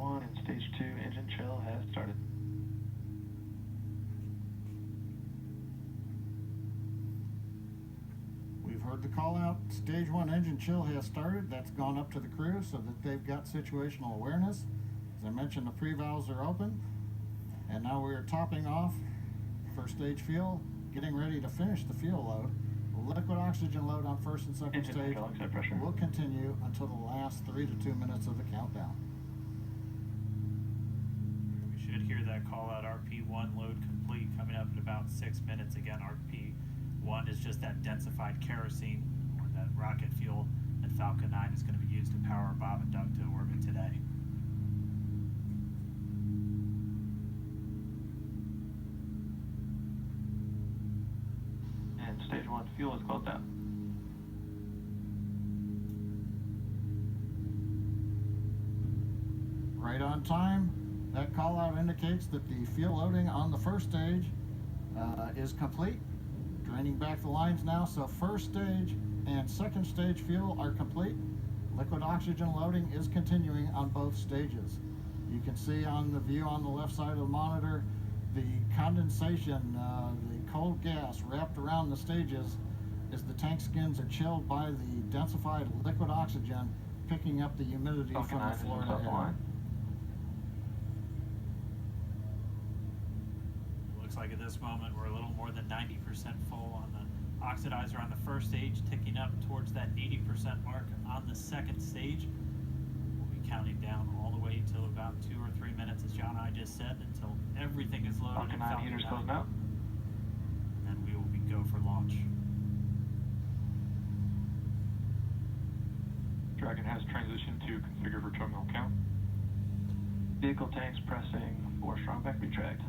1 and stage 2 engine chill has started. We've heard the call out. Stage 1 engine chill has started. That's gone up to the crew so that they've got situational awareness. As I mentioned, the pre-valves are open. And now we're topping off first stage fuel, getting ready to finish the fuel load. The liquid oxygen load on first and second stage will continue until the last 3 to 2 minutes of the countdown. We should hear that call out RP1 load complete coming up in about 6 minutes. Again, RP1 is just that densified kerosene or that rocket fuel that Falcon 9 is going to be used to power Bob and Doug to orbit today. And stage 1 fuel is closed out. Right on time. That call out indicates that the fuel loading on the first stage is complete. Draining back the lines now, so first stage and second stage fuel are complete. Liquid oxygen loading is continuing on both stages. You can see on the view on the left side of the monitor the condensation, the cold gas wrapped around the stages as the tank skins are chilled by the densified liquid oxygen picking up the humidity from the Florida air. Looks like at this moment we're a little more than 90% full on the oxidizer on the first stage, ticking up towards that 80% mark on the second stage. We'll be counting down all the way till about 2 or 3 minutes, as John and I just said, until everything is loaded. Falcon 9 heaters closed out. And then we will go for launch. Dragon has transitioned to configure for terminal count. Vehicle tanks pressing for Strongback retract.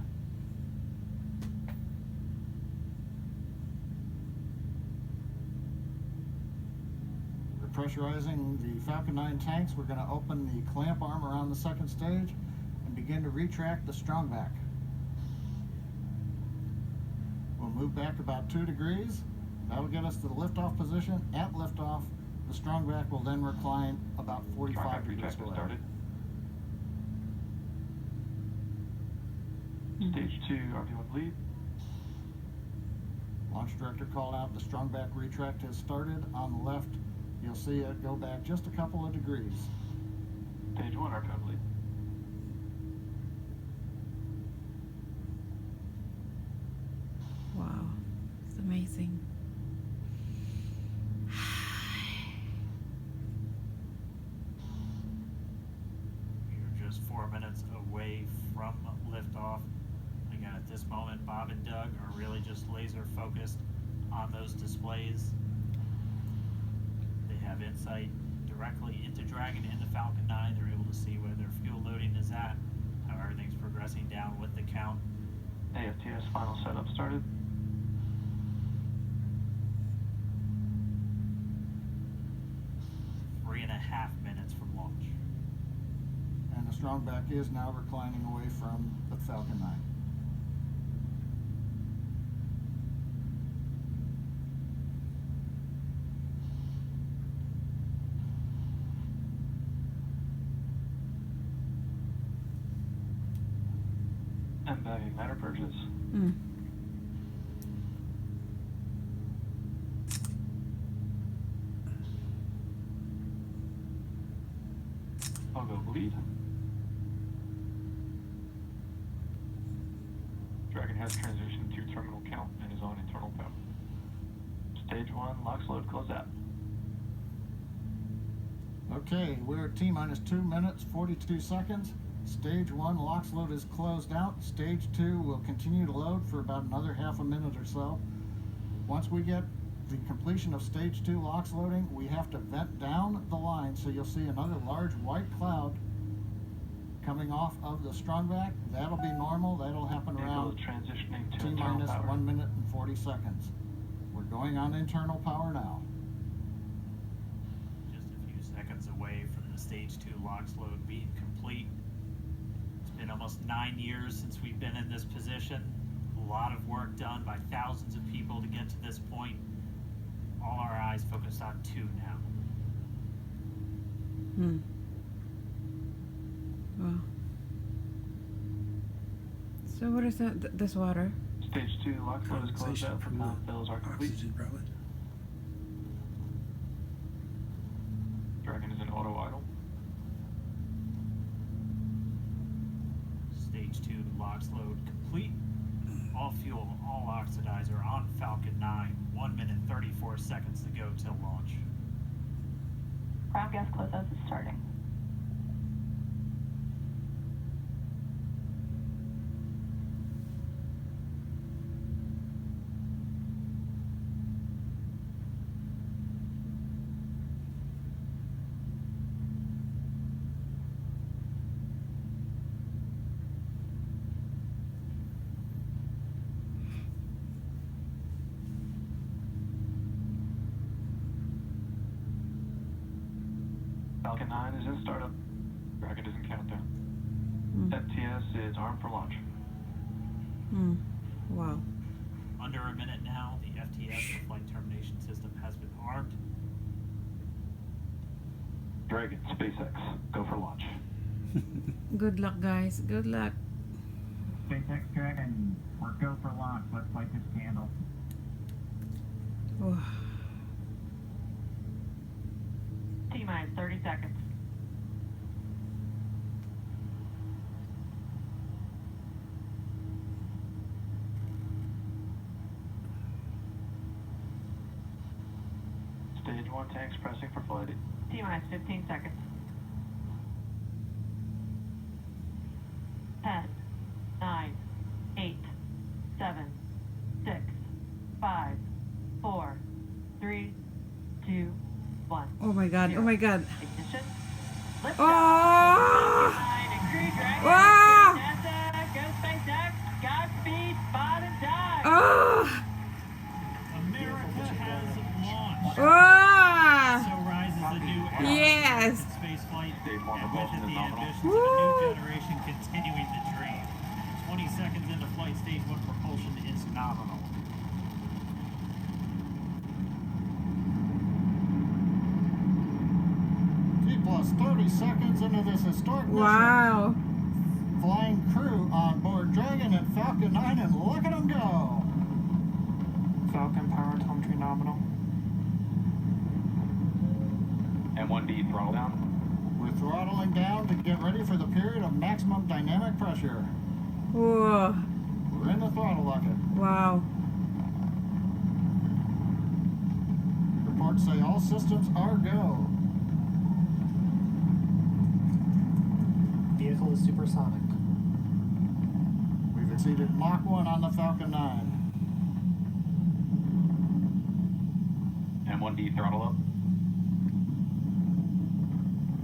Pressurizing the Falcon 9 tanks, we're going to open the clamp arm around the second stage and begin to retract the Strongback. We'll move back about 2 degrees. That'll get us to the liftoff position. At liftoff, the Strongback will then recline about 45 degrees away. Started. Stage 2 RP1 lead. Launch director called out the Strongback retract has started. On the left, you'll see it go back just a couple of degrees. Stage 1 RP1 lead. Wow, it's amazing. We're just 4 minutes away from liftoff. Again, at this moment, Bob and Doug are really just laser focused on those displays. They have insight directly into Dragon and the Falcon 9. They're able to see where their fuel loading is at, how everything's progressing down with the count. AFTS final setup started. Three and a half minutes from launch. And the Strongback is now reclining away from the Falcon 9. And bagging matter purchase. I'll go lead. Dragon has transitioned to terminal count and is on internal power. Stage 1 LOX load closed out. Okay, we're at T-minus 2 minutes, 42 seconds. Stage 1 LOX load is closed out. Stage 2 will continue to load for about another half a minute or so. Once we get the completion of stage 2 LOX loading, we have to vent down the line, so you'll see another large white cloud coming off of the Strongback. That'll be normal. That'll happen around transitioning to T-minus 1 minute and 40 seconds. We're going on internal power now. Just a few seconds away from the stage 2 LOX load being complete. It's been almost 9 years since we've been in this position. A lot of work done by thousands of people to get to this point. All our eyes focused on 2 now. Wow. So what is that? This water? Stage 2 lock flow is closed out. Propellant fills are complete. Oxygen, probably. Dragon is in auto idle. Stage 2 LOX load complete. All fuel, all oxidizer on Falcon 9. 1 minute 34 seconds to go till launch. Ground gas closeouts is starting. Falcon 9 is in startup. Dragon is in countdown. FTS is armed for launch. Wow. Under a minute now, the FTS, the flight termination system, has been armed. Dragon, SpaceX, go for launch. Good luck, guys. Good luck. SpaceX Dragon, we're go for launch. Let's light this candle. Oh. T-minus 30 seconds. Stage 1 tanks pressing for flight. T-minus 15 seconds. 10, 9, 8, 7, 6, 5, 4, 3, 2, 1. Oh my god. Oh my god. Ignition. Liftoff. Oh! Falcon 9 and Crew Dragon. Ah! Go NASA. Go SpaceX. Godspeed. Spot and dive. Oh! America has launched. Oh! So rises a new era Yes. in space flight, Stage 1 and with it propulsion the is nominal. ambitions of a Woo! new generation continuing the dream. 20 seconds into flight, stage 1 propulsion is nominal. T plus 30 seconds into this historic mission. Wow. Flying crew on board Dragon and Falcon 9, and look at them go. Falcon power and telemetry nominal. M1D throttle down. We're throttling down to get ready for the period of maximum dynamic pressure. Whoa. We're in the throttle bucket. Wow. Reports say all systems are go. Vehicle is supersonic. We've exceeded Mach 1 on the Falcon 9. M1D throttle up.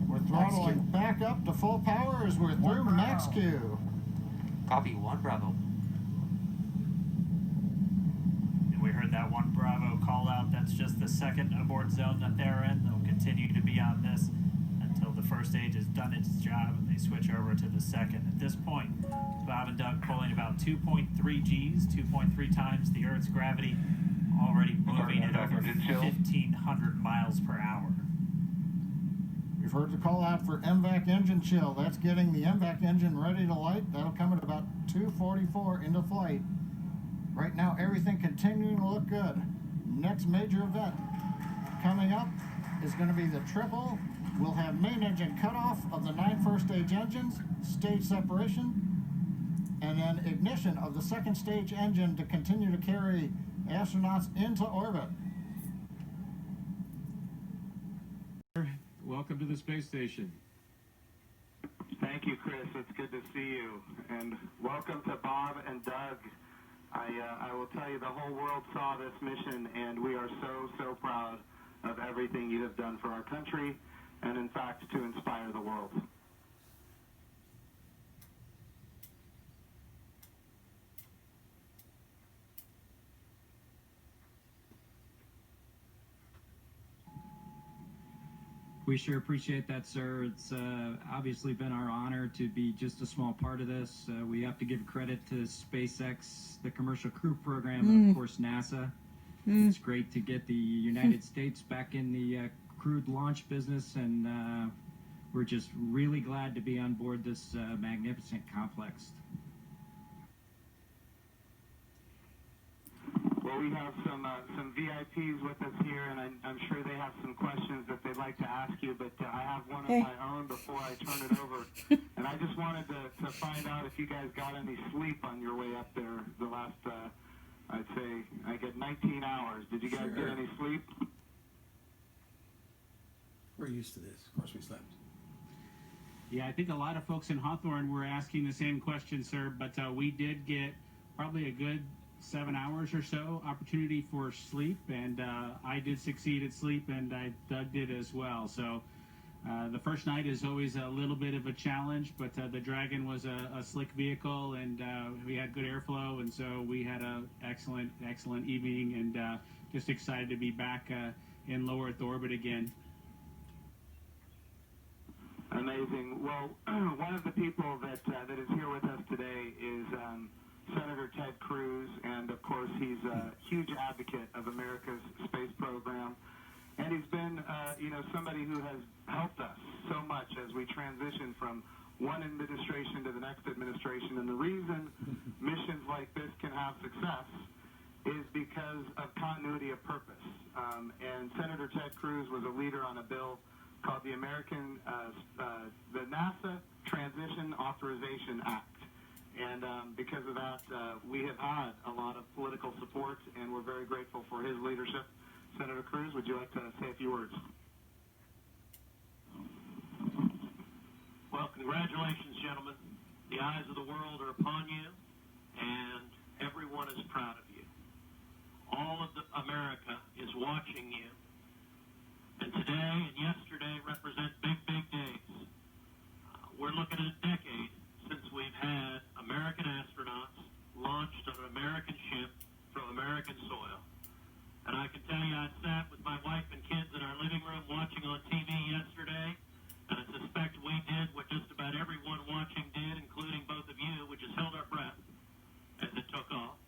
We're throttling back up to full power as we're through max Q. Copy 1 Bravo. And we heard that 1 Bravo call out. That's just the second abort zone that they're in. They'll continue to be on this until the first stage has done its job and they switch over to the second. At this point, Bob and Doug pulling about 2.3 Gs, 2.3 times the Earth's gravity, already moving at over 1,500 miles per hour. We've heard the call out for MVAC engine chill. That's getting the MVAC engine ready to light. That'll come at about 2:44 into flight. Right now, everything continuing to look good. Next major event coming up is going to be the triple. We'll have main engine cutoff of the 9 first stage engines, stage separation, and then ignition of the second stage engine to continue to carry astronauts into orbit. Welcome to the space station. Thank you, Chris. It's good to see you. And welcome to Bob and Doug. I will tell you, the whole world saw this mission, and we are so proud of everything you have done for our country, and in fact, to inspire the world. We sure appreciate that, sir. It's obviously been our honor to be just a small part of this. We have to give credit to SpaceX, the Commercial Crew Program, and of course NASA. It's great to get the United States back in the crewed launch business, and we're just really glad to be on board this magnificent complex. we have some VIPs with us here, and I'm sure they have some questions that they'd like to ask you, but I have one of my own before I turn it over. And I just wanted to find out if you guys got any sleep on your way up there the last, I'd say, I get 19 hours. Did you guys get any sleep? We're used to this. Of course we slept. Yeah, I think a lot of folks in Hawthorne were asking the same question, sir, but we did get probably a good 7 hours or so opportunity for sleep, and I did succeed at sleep, and Doug did as well. So the first night is always a little bit of a challenge, but the Dragon was a slick vehicle, and we had good airflow, and so we had an excellent evening, and just excited to be back in low Earth orbit again. Amazing. Well, one of the people that is here with us today is Senator Ted Cruz, and of course he's a huge advocate of America's space program, and he's been, somebody who has helped us so much as we transition from one administration to the next administration. And the reason missions like this can have success is because of continuity of purpose. And Senator Ted Cruz was a leader on a bill called the the NASA Transition Authorization Act. And because of that, we have had a lot of political support, and we're very grateful for his leadership. Senator Cruz, would you like to say a few words? Well, congratulations, gentlemen. The eyes of the world are upon you, and everyone is proud of you. All of America is watching you. And today and yesterday represent big, big days. We're looking at a decade since we've had American astronauts launched on an American ship from American soil. And I can tell you, I sat with my wife and kids in our living room watching on TV yesterday, and I suspect we did what just about everyone watching did, including both of you, which is held our breath as it took off.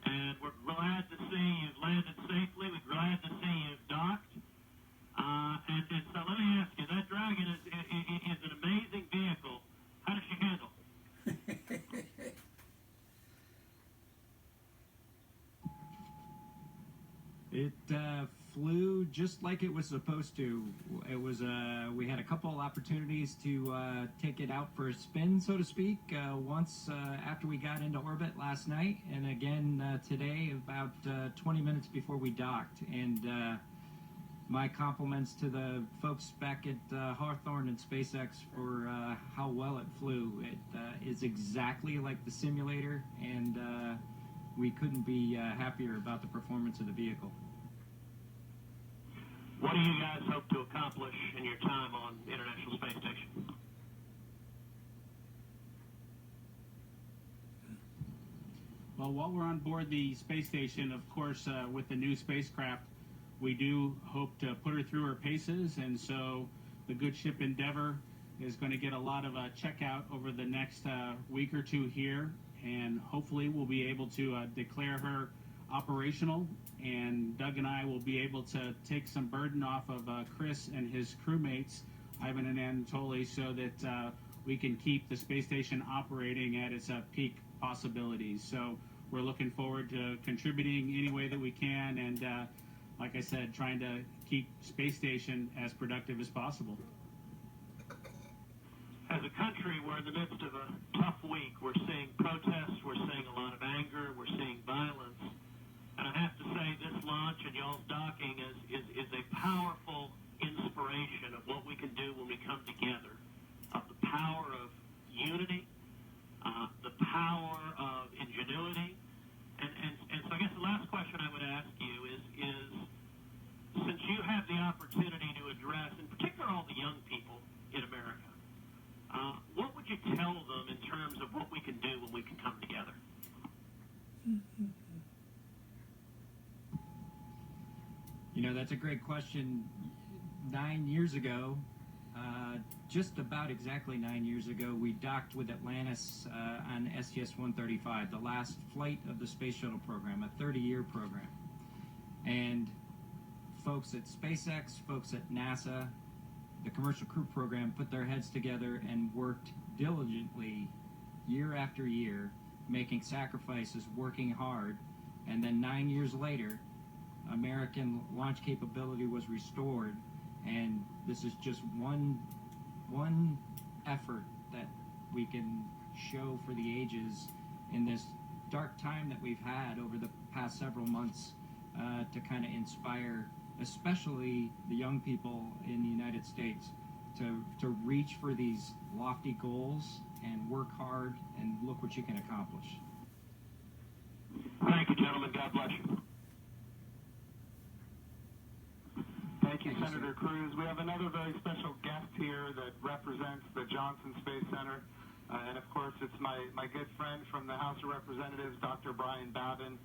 And we're glad to see you've landed safely. We're glad to see you've docked. And so let me ask you, that Dragon is an amazing vehicle. How does she handle? It flew just like it was supposed to. It was we had a couple opportunities to take it out for a spin, so to speak. Once after we got into orbit last night, and again today, about 20 minutes before we docked. And my compliments to the folks back at Hawthorne and SpaceX for how well it flew. It is exactly like the simulator, and we couldn't be happier about the performance of the vehicle. What do you guys hope to accomplish in your time on the International Space Station? Well, while we're on board the space station, of course, with the new spacecraft, we do hope to put her through her paces, and so the good ship Endeavour is going to get a lot of checkout over the next week or two here, and hopefully we'll be able to declare her operational, and Doug and I will be able to take some burden off of Chris and his crewmates, Ivan and Anatoly, so that we can keep the space station operating at its peak possibilities. So we're looking forward to contributing any way that we can, and like I said, trying to keep space station as productive as possible. As a country, we're in the midst of a tough week. We're seeing protests, we're seeing a lot of anger, we're seeing violence. And I have to say, this launch and y'all's docking is a powerful inspiration of what we can do when we come together, of the power of unity, the power of ingenuity. And so I guess the last question I would ask you is since you have the opportunity to address, in particular, all the young people in America, what would you tell them in terms of what we can do when we can come together? You know, that's a great question. 9 years ago, just about exactly 9 years ago, we docked with Atlantis on STS-135, the last flight of the Space Shuttle program, a 30-year program. And folks at SpaceX, folks at NASA, the Commercial Crew Program put their heads together and worked diligently year after year, making sacrifices, working hard And then 9 years later, American launch capability was restored, and this is just one effort that we can show for the ages in this dark time that we've had over the past several months, to kind of inspire especially the young people in the United States to reach for these lofty goals and work hard, and look what you can accomplish. Thank you, gentlemen. God bless you. Thank you, Senator Cruz. We have another very special guest here that represents the Johnson Space Center. And of course, it's my good friend from the House of Representatives, Dr. Brian Babin.